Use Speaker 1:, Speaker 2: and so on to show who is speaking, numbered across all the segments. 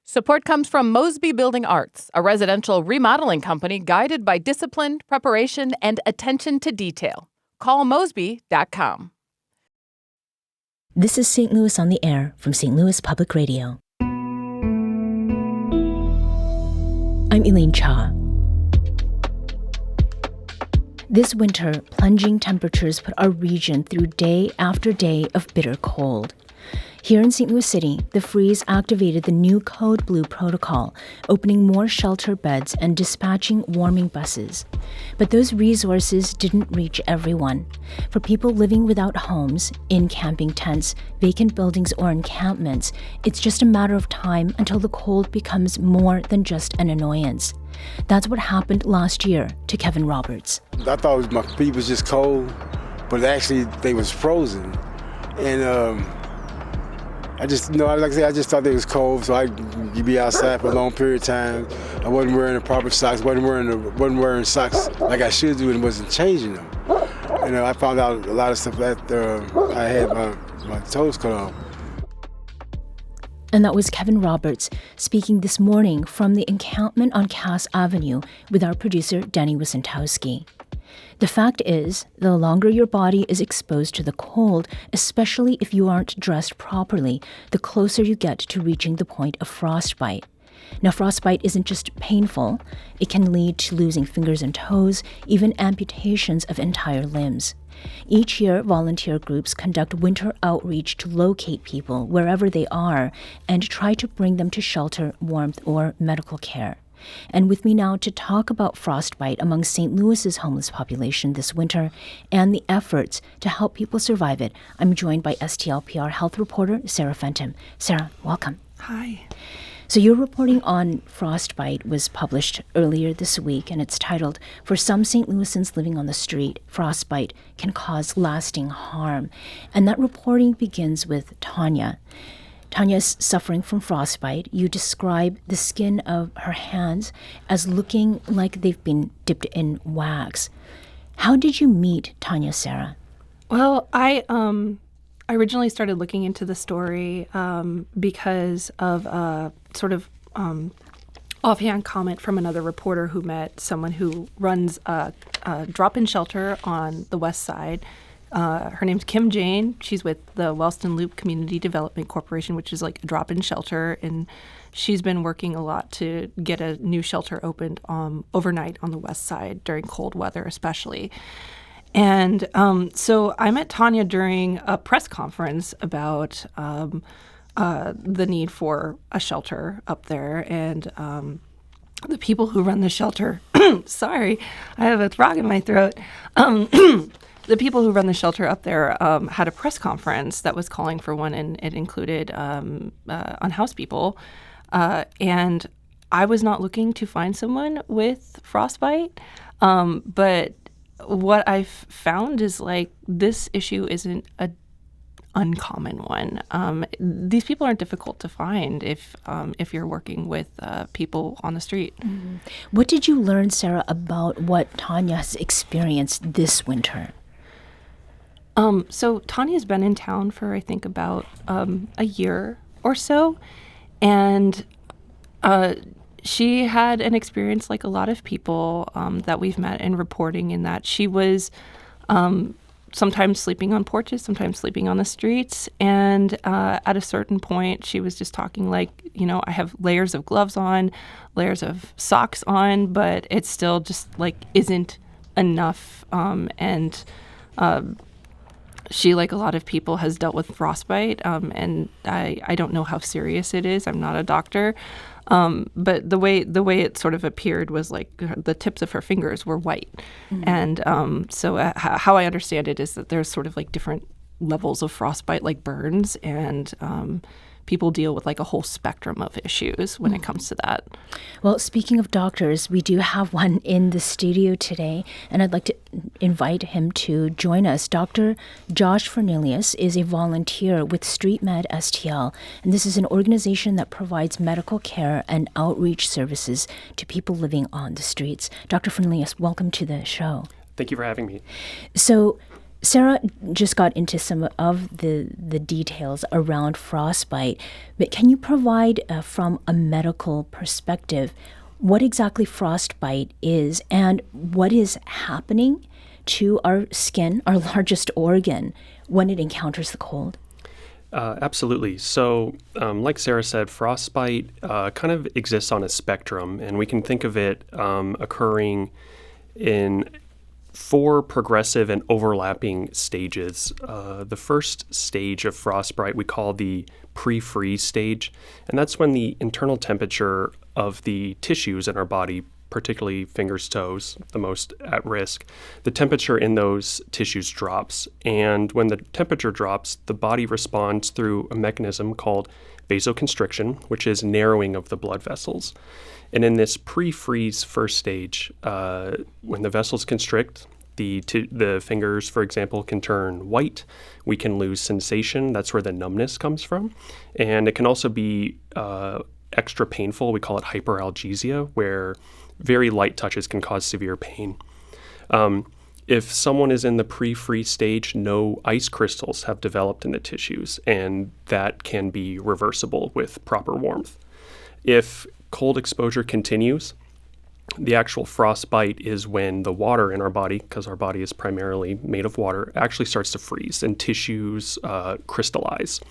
Speaker 1: Support comes from Mosby Building Arts, a residential remodeling company guided by discipline, preparation, and attention to detail. Call Mosby.com.
Speaker 2: This is St. Louis on the Air from St. Louis Public Radio. I'm Elaine Cha. This winter, plunging temperatures put our region through day after day of bitter cold. Here in St. Louis City, the freeze activated the new Code Blue protocol, opening more shelter beds and dispatching warming buses. But those resources didn't reach everyone. For people living without homes, in camping tents, vacant buildings, or encampments, it's just a matter of time until the cold becomes more than just an annoyance. That's what happened last year to Kevin Roberts.
Speaker 3: I thought my feet was just cold, but actually they was frozen. And I just, like I said, I just thought they was cold, so I'd be outside for a long period of time. I wasn't wearing the proper socks, wasn't wearing socks like I should do, and wasn't changing them. I found out a lot of stuff after I had my toes cut off.
Speaker 2: And that was Kevin Roberts speaking this morning from the encampment on Cass Avenue with our producer, Danny Wysentowski. The fact is, the longer your body is exposed to the cold, especially if you aren't dressed properly, the closer you get to reaching the point of frostbite. Now, frostbite isn't just painful. It can lead to losing fingers and toes, even amputations of entire limbs. Each year, volunteer groups conduct winter outreach to locate people wherever they are and try to bring them to shelter, warmth, or medical care. And with me now to talk about frostbite among St. Louis's homeless population this winter and the efforts to help people survive it, I'm joined by STLPR health reporter Sarah Fentem. Sarah, welcome.
Speaker 4: Hi.
Speaker 2: So your reporting on frostbite was published earlier this week, and it's titled, "For Some St. Louisans Living on the Street, Frostbite Can Cause Lasting Harm." And that reporting begins with Tanya. Tanya's suffering from frostbite. You describe the skin of her hands as looking like they've been dipped in wax. How did you meet Tanya, Sarah?
Speaker 4: Well, I originally started looking into the story because of a sort of offhand comment from another reporter who met someone who runs a drop-in shelter on the west side. Her name's Kim Jane. She's with the Wellston Loop Community Development Corporation, which is like a drop-in shelter, and she's been working a lot to get a new shelter opened overnight on the west side during cold weather especially. And so I met Tanya during a press conference about the need for a shelter up there, and the people who run the shelter, sorry, I have a frog in my throat. The people who run the shelter up there had a press conference that was calling for one, and it included unhoused people. And I was not looking to find someone with frostbite, but what I've found is this issue isn't an uncommon one. These people aren't difficult to find if you're working with people on the street.
Speaker 2: Mm-hmm. What did you learn, Sarah, about what Tanya has experienced this winter?
Speaker 4: So Tanya's been in town for, I think, about a year or so, and she had an experience like a lot of people that we've met in reporting, in that she was sometimes sleeping on porches, sometimes sleeping on the streets, and at a certain point she was just talking I have layers of gloves on, layers of socks on, but it still just isn't enough, and she, like a lot of people, has dealt with frostbite, and I don't know how serious it is. I'm not a doctor, but the way it sort of appeared was the tips of her fingers were white, mm-hmm. And so how I understand it is that there's sort of different levels of frostbite, like burns, and people deal with a whole spectrum of issues when it comes to that.
Speaker 2: Well, speaking of doctors, we do have one in the studio today, and I'd like to invite him to join us. Dr. Josh Fernelius is a volunteer with Street Med STL, and this is an organization that provides medical care and outreach services to people living on the streets. Dr. Fernelius, welcome to the show.
Speaker 5: Thank you for having me.
Speaker 2: So Sarah just got into some of the details around frostbite, but can you provide, from a medical perspective, what exactly frostbite is and what is happening to our skin, our largest organ, when it encounters the cold?
Speaker 5: Absolutely. So, like Sarah said, frostbite kind of exists on a spectrum, and we can think of it occurring in 4 progressive and overlapping stages. The first stage of frostbite we call the pre-freeze stage, and that's when the internal temperature of the tissues in our body, particularly fingers, toes, the most at risk, the temperature in those tissues drops. And when the temperature drops, the body responds through a mechanism called vasoconstriction, which is narrowing of the blood vessels. And in this pre-freeze first stage, when the vessels constrict, the fingers, for example, can turn white. We can lose sensation. That's where the numbness comes from. And it can also be extra painful. We call it hyperalgesia, where very light touches can cause severe pain. If someone is in the pre-freeze stage, no ice crystals have developed in the tissues, and that can be reversible with proper warmth. If cold exposure continues, the actual frostbite is when the water in our body, because our body is primarily made of water, actually starts to freeze and tissues crystallize.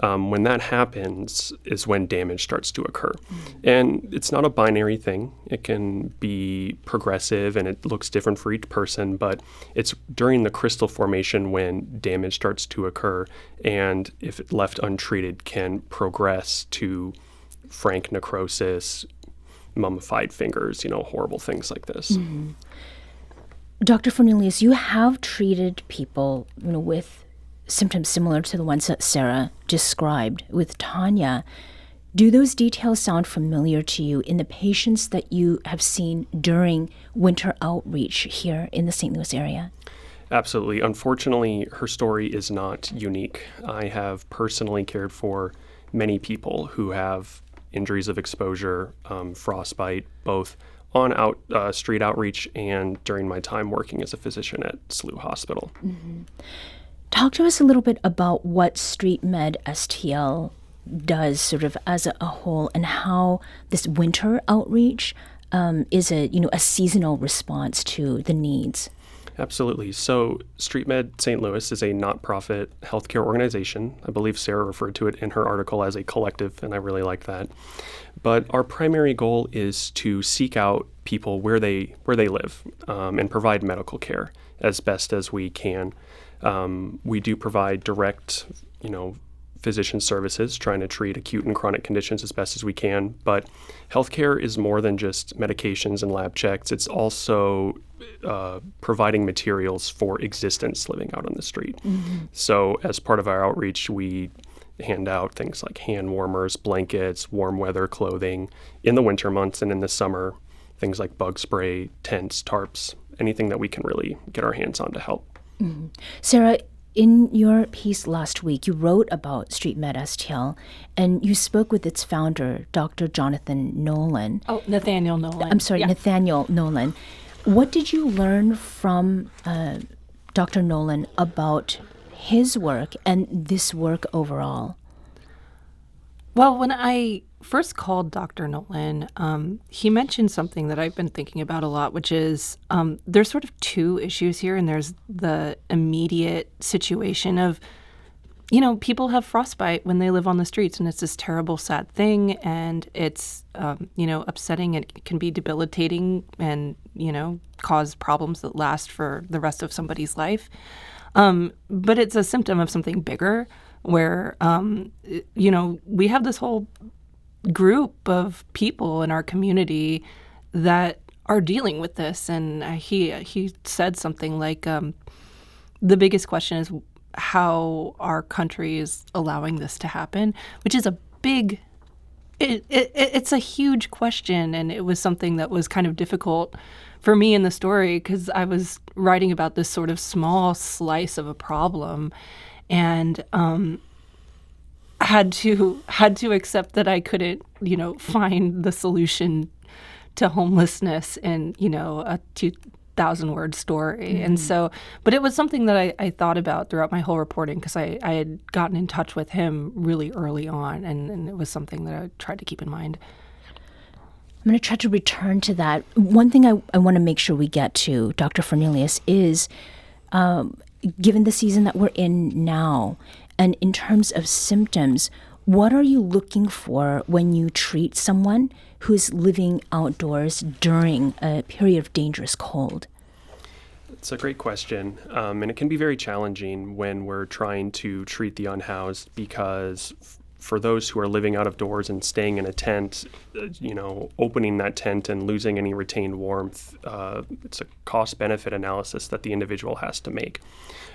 Speaker 5: When that happens is when damage starts to occur. And it's not a binary thing. It can be progressive and it looks different for each person, but it's during the crystal formation when damage starts to occur, and if left untreated can progress to frank necrosis, mummified fingers, horrible things like this.
Speaker 2: Mm-hmm. Dr. Fernelius, you have treated people with symptoms similar to the ones that Sarah described with Tanya. Do those details sound familiar to you in the patients that you have seen during winter outreach here in the St. Louis area?
Speaker 5: Absolutely. Unfortunately, her story is not unique. I have personally cared for many people who have injuries of exposure, frostbite, both on street outreach and during my time working as a physician at SLU Hospital.
Speaker 2: Mm-hmm. Talk to us a little bit about what Street Med STL does sort of as a whole, and how this winter outreach is a seasonal response to the needs.
Speaker 5: Absolutely. So Street Med St. Louis is a not-profit healthcare organization. I believe Sarah referred to it in her article as a collective, and I really like that. But our primary goal is to seek out people where they live and provide medical care as best as we can. We do provide direct, physician services, trying to treat acute and chronic conditions as best as we can. But healthcare is more than just medications and lab checks. It's also providing materials for existence living out on the street. Mm-hmm. So as part of our outreach, we hand out things like hand warmers, blankets, warm weather clothing in the winter months, and in the summer, things like bug spray, tents, tarps, anything that we can really get our hands on to help.
Speaker 2: Mm-hmm. Sarah, in your piece last week, you wrote about Street Med STL, and you spoke with its founder, Dr. Jonathan Nolan.
Speaker 4: Oh, Nathaniel Nolan.
Speaker 2: I'm sorry, yeah. Nathaniel Nolan. What did you learn from Dr. Nolan about his work and this work overall?
Speaker 4: Well, when I first called Dr. Nolan, he mentioned something that I've been thinking about a lot, which is there's sort of 2 issues here, and there's the immediate situation of, people have frostbite when they live on the streets, and it's this terrible, sad thing, and it's, upsetting. It can be debilitating and, cause problems that last for the rest of somebody's life. But it's a symptom of something bigger where, we have this whole group of people in our community that are dealing with this. And he said something like, the biggest question is how our country is allowing this to happen, which is it's a huge question. And it was something that was kind of difficult for me in the story because I was writing about this sort of small slice of a problem, and had to accept that I couldn't, find the solution to homelessness in, a 1,000-word story. And so, but it was something that I thought about throughout my whole reporting because I had gotten in touch with him really early on, and it was something that I tried to keep in mind.
Speaker 2: I'm going to try to return to that. One thing I want to make sure we get to, Dr. Fernelius, is given the season that we're in now, and in terms of symptoms, what are you looking for when you treat someone who's living outdoors during a period of dangerous cold?
Speaker 5: It's a great question, and it can be very challenging when we're trying to treat the unhoused because for those who are living out of doors and staying in a tent, opening that tent and losing any retained warmth, it's a cost-benefit analysis that the individual has to make.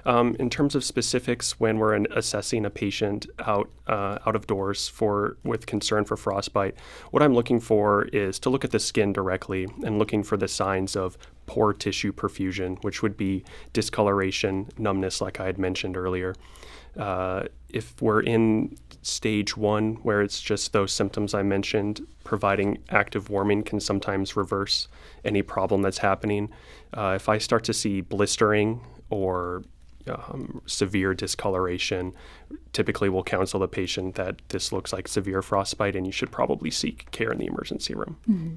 Speaker 5: In terms of specifics, when we're assessing a patient out of doors with concern for frostbite, what I'm looking for is to look at the skin directly and looking for the signs of poor tissue perfusion, which would be discoloration, numbness, like I had mentioned earlier. If we're in stage 1, where it's just those symptoms I mentioned, providing active warming can sometimes reverse any problem that's happening. If I start to see blistering or severe discoloration, typically we'll counsel the patient that this looks like severe frostbite and you should probably seek care in the emergency room.
Speaker 2: Mm-hmm.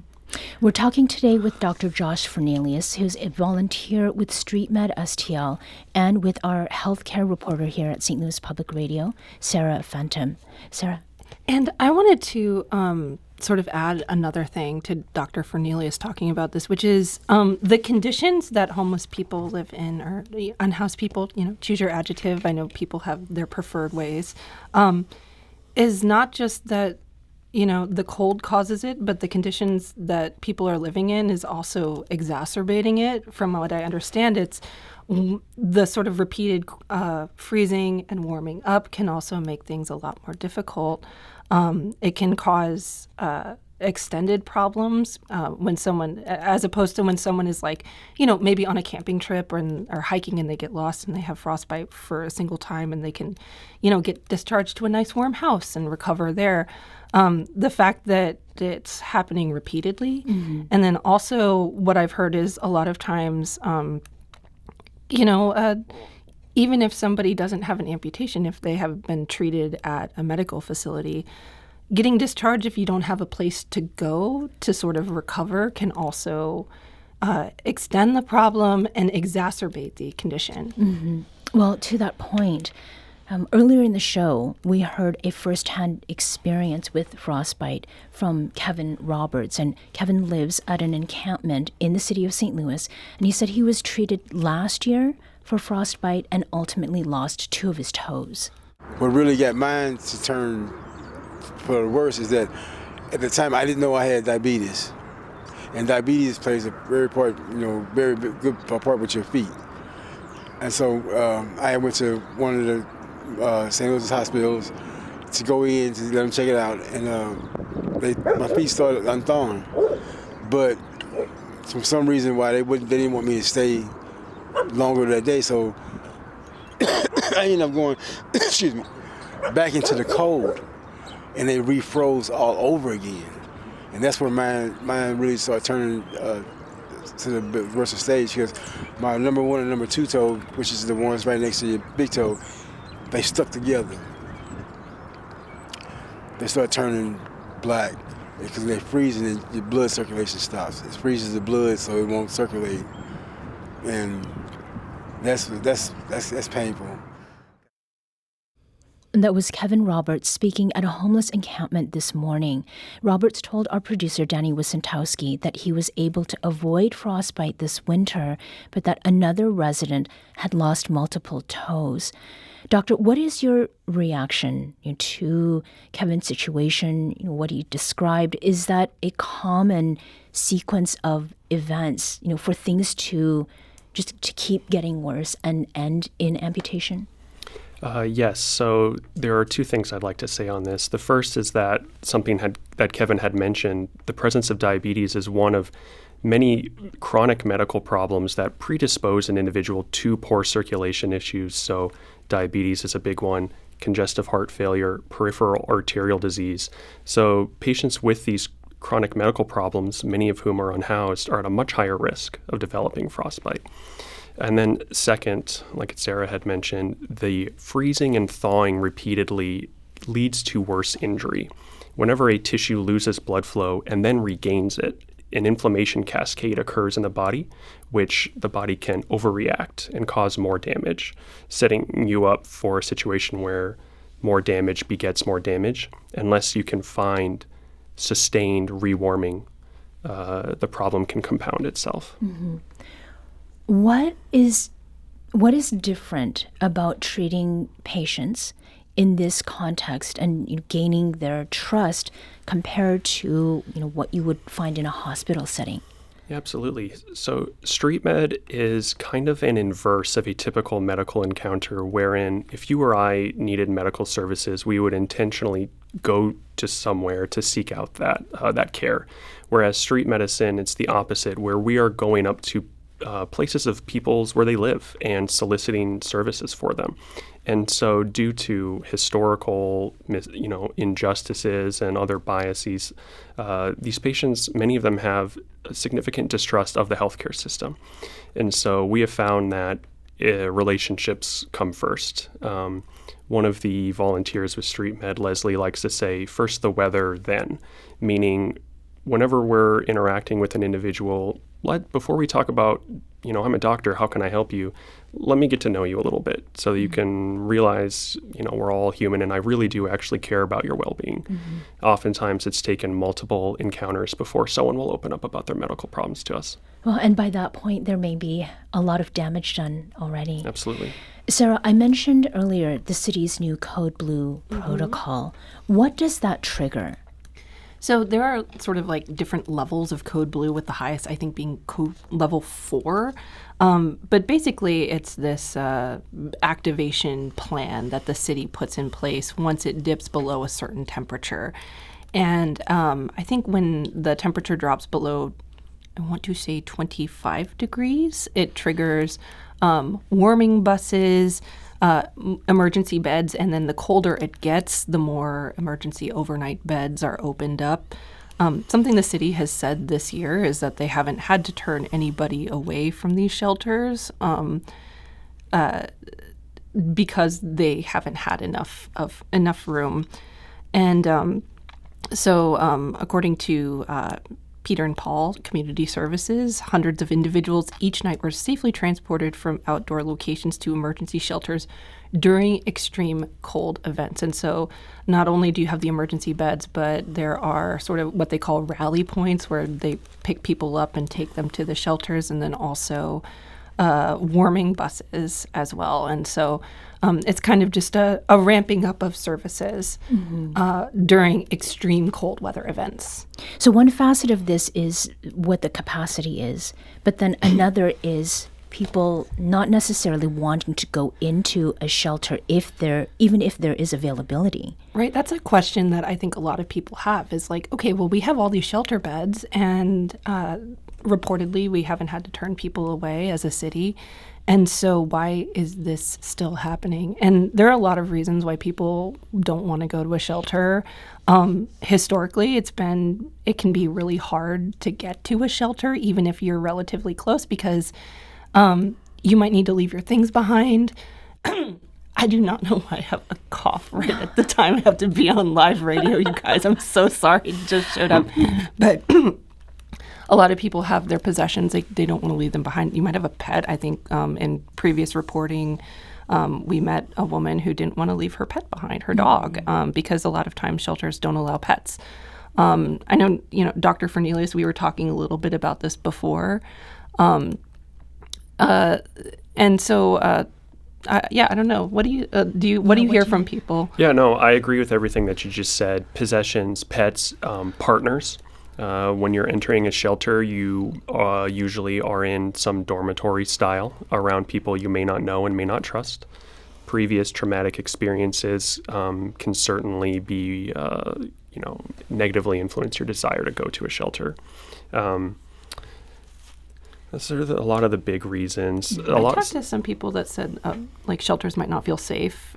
Speaker 2: We're talking today with Dr. Josh Fernelius, who's a volunteer with Street Med STL, and with our healthcare reporter here at St. Louis Public Radio, Sarah Fentem. Sarah?
Speaker 4: And I wanted to sort of add another thing to Dr. Fernelius talking about this, which is the conditions that homeless people live in, or unhoused people, choose your adjective. I know people have their preferred ways, is not just that the cold causes it, but the conditions that people are living in is also exacerbating it. From what I understand, it's the sort of repeated freezing and warming up can also make things a lot more difficult. It can cause extended problems when someone, as opposed to when someone is like, maybe on a camping trip or hiking and they get lost and they have frostbite for a single time and they can, get discharged to a nice warm house and recover there. The fact that it's happening repeatedly. Mm-hmm. And then also what I've heard is a lot of times, even if somebody doesn't have an amputation, if they have been treated at a medical facility, getting discharged if you don't have a place to go to sort of recover can also extend the problem and exacerbate the condition.
Speaker 2: Mm-hmm. Well, to that point, earlier in the show, we heard a firsthand experience with frostbite from Kevin Roberts. And Kevin lives at an encampment in the city of St. Louis. And he said he was treated last year for frostbite and ultimately lost 2 of his toes.
Speaker 3: What really got mine to turn for the worse is that at the time I didn't know I had diabetes. And diabetes plays a very good part with your feet. And so I went to one of the St. Louis hospitals to go in to let them check it out, and my feet started unthawing. But for some reason why they didn't want me to stay longer that day, so I ended up going, back into the cold, and they refroze all over again. And that's where mine really started turning to the worst stage, because my number 1 and number 2 toe, which is the ones right next to your big toe, they stuck together. They start turning black because they're freezing and your blood circulation stops. It freezes the blood so it won't circulate, and that's painful.
Speaker 2: And that was Kevin Roberts speaking at a homeless encampment this morning. Roberts told our producer, Danny Wysentowski, that he was able to avoid frostbite this winter, but that another resident had lost multiple toes. Doctor, what is your reaction to Kevin's situation, what he described? Is that a common sequence of events, for things to keep getting worse and end in amputation?
Speaker 5: Yes. So there are 2 things I'd like to say on this. The first is that something that Kevin had mentioned, the presence of diabetes is one of many chronic medical problems that predispose an individual to poor circulation issues. So diabetes is a big one, congestive heart failure, peripheral arterial disease. So patients with these chronic medical problems, many of whom are unhoused, are at a much higher risk of developing frostbite. And then second, like Sarah had mentioned, the freezing and thawing repeatedly leads to worse injury. Whenever a tissue loses blood flow and then regains it, an inflammation cascade occurs in the body, which the body can overreact and cause more damage, setting you up for a situation where more damage begets more damage, unless you can find sustained rewarming. The problem can compound itself.
Speaker 2: Mm-hmm. What is different about treating patients in this context and gaining their trust compared to what you would find in a hospital setting?
Speaker 5: Yeah, absolutely. So Street Med is kind of an inverse of a typical medical encounter, wherein if you or I needed medical services, we would intentionally go to somewhere to seek out that care. Whereas street medicine, it's the opposite, where we are going up to places of people's where they live and soliciting services for them. And so due to historical injustices and other biases, these patients, many of them have a significant distrust of the healthcare system. And so we have found that relationships come first. One of the volunteers with Street Med, Leslie, likes to say, first the weather, then, meaning whenever we're interacting with an individual, before we talk about, I'm a doctor, how can I help you? Let me get to know you a little bit so that you can realize, we're all human and I really do actually care about your well-being. Mm-hmm. Oftentimes it's taken multiple encounters before someone will open up about their medical problems to us.
Speaker 2: Well, and by that point, there may be a lot of damage done already.
Speaker 5: Absolutely.
Speaker 2: Sarah, I mentioned earlier the city's new Code Blue protocol. What does that trigger?
Speaker 4: So there are sort of like different levels of Code Blue, with the highest, I think, being Code Level 4. But basically, it's this activation plan that the city puts in place once it dips below a certain temperature. And I think when the temperature drops below, I want to say 25 degrees, it triggers warming buses, emergency beds, and then the colder it gets, the more emergency overnight beds are opened up. Something the city has said this year is that they haven't had to turn anybody away from these shelters because they haven't had enough room. And so according to Peter and Paul Community Services, hundreds of individuals each night were safely transported from outdoor locations to emergency shelters during extreme cold events. And so not only do you have the emergency beds, but there are sort of what they call rally points where they pick people up and take them to the shelters, and then also warming buses as well. And so it's kind of just a ramping up of services during extreme cold weather events.
Speaker 2: So one facet of this is what the capacity is, but then another is people not necessarily wanting to go into a shelter even if there is availability.
Speaker 4: Right. That's a question that I think a lot of people have, is like, okay, well, we have all these shelter beds, and reportedly we haven't had to turn people away as a city. And so why is this still happening? And there are a lot of reasons why people don't want to go to a shelter. Historically, it can be really hard to get to a shelter, even if you're relatively close, because you might need to leave your things behind. I do not know why I have a cough right at the time I have to be on live radio, you guys. I'm so sorry. It just showed up. But a lot of people have their possessions. They don't want to leave them behind. You might have a pet. I think in previous reporting, we met a woman who didn't want to leave her pet behind, her dog, because a lot of times shelters don't allow pets. I know, Dr. Fernelius, we were talking a little bit about this before. And so, I don't know. What do you hear from people?
Speaker 5: Yeah, no, I agree with everything that you just said. Possessions, pets, partners. When you're entering a shelter, you usually are in some dormitory style around people you may not know and may not trust. Previous traumatic experiences can certainly be, negatively influence your desire to go to a shelter. Those are a lot of the big reasons.
Speaker 4: I talked to some people that said like shelters might not feel safe,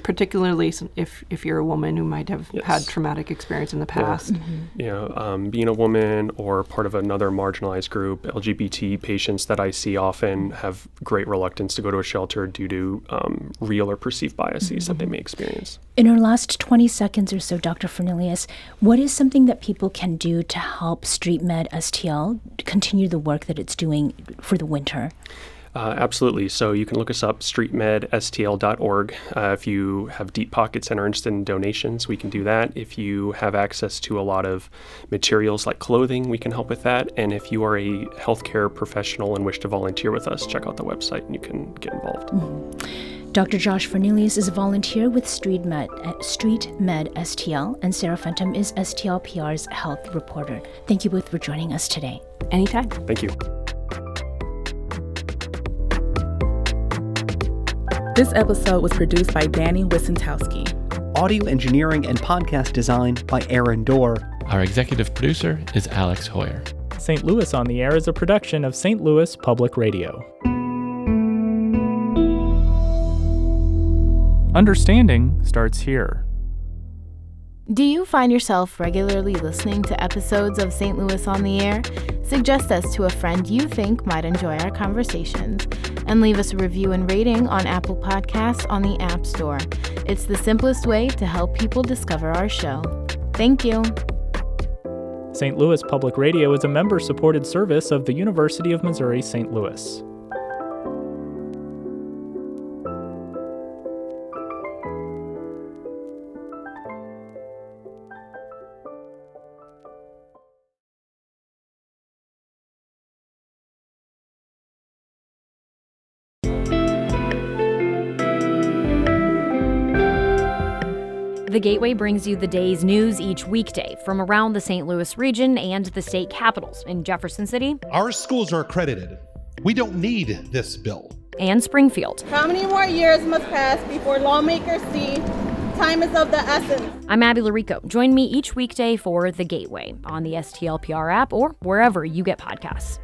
Speaker 4: particularly if you're a woman who might have had traumatic experience in the past.
Speaker 5: Being a woman or part of another marginalized group, LGBT patients that I see often have great reluctance to go to a shelter due to real or perceived biases that they may experience.
Speaker 2: In our last 20 seconds or so, Dr. Fernelius, what is something that people can do to help Street Med STL continue the work that it's doing for the winter?
Speaker 5: Absolutely. So you can look us up, streetmedstl.org. If you have deep pockets and are interested in donations, we can do that. If you have access to a lot of materials like clothing, we can help with that. And if you are a healthcare professional and wish to volunteer with us, check out the website and you can get involved.
Speaker 2: Dr. Josh Fernelius is a volunteer with Street Med STL, and Sarah Fentem is STLPR's health reporter. Thank you both for joining us today.
Speaker 4: Anytime.
Speaker 5: Thank you.
Speaker 6: This episode was produced by Danny Wisentowski.
Speaker 7: Audio engineering and podcast design by Aaron Dorr.
Speaker 8: Our executive producer is Alex Hoyer.
Speaker 9: St. Louis on the Air is a production of St. Louis Public Radio. Understanding starts here.
Speaker 10: Do you find yourself regularly listening to episodes of St. Louis on the Air? Suggest us to a friend you think might enjoy our conversations, and leave us a review and rating on Apple Podcasts on the App Store. It's the simplest way to help people discover our show. Thank you.
Speaker 9: St. Louis Public Radio is a member-supported service of the University of Missouri St. Louis.
Speaker 11: The Gateway brings you the day's news each weekday from around the St. Louis region and the state capitals in Jefferson City.
Speaker 12: Our schools are accredited. We don't need this bill.
Speaker 11: And Springfield.
Speaker 13: How many more years must pass before lawmakers see time is of the essence?
Speaker 11: I'm Abby Larico. Join me each weekday for The Gateway on the STLPR app or wherever you get podcasts.